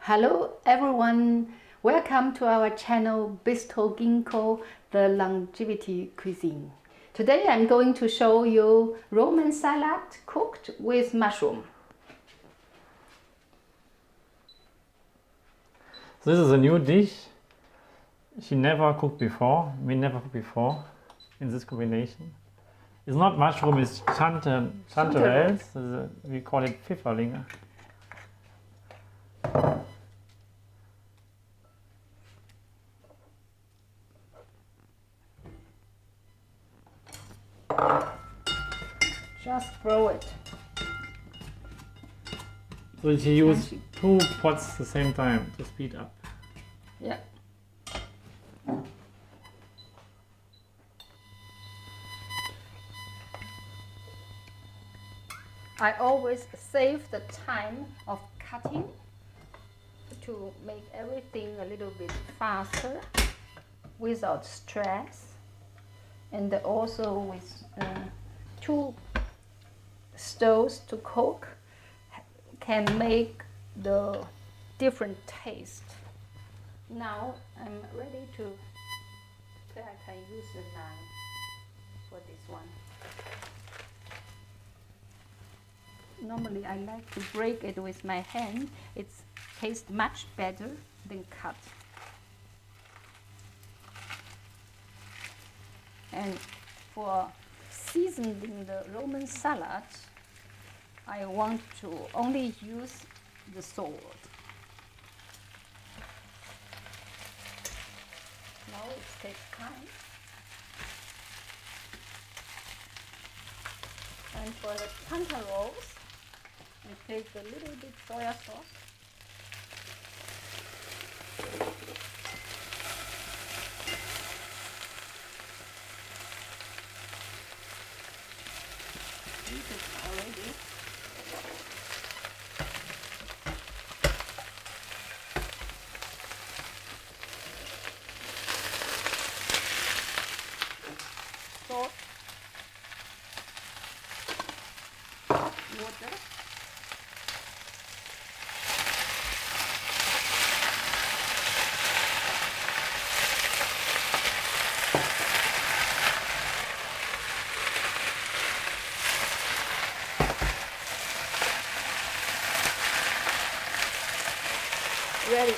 Hello everyone, welcome to our channel Bistro Ginkgo, the longevity cuisine. Today I'm going to show you Roman salad cooked with mushroom. This is a new dish. She never cooked before. We never cooked before in this combination. It's not mushroom, it's chanterelles. We call it pfifferlinge. Just throw it. So she used two pots at the same time to speed up. Yeah. I always save the time of cutting to make everything a little bit faster without stress, and also with two stoves to cook can make the different taste. Now I'm ready to, I can use the knife for this one. Normally I like to break it with my hand. It tastes much better than cut. And for seasoning the Roman salad, I want to only use the salt. Now it takes time. And for the Chanterelles, I take a little bit soy sauce. This is already. Salt, water, ready.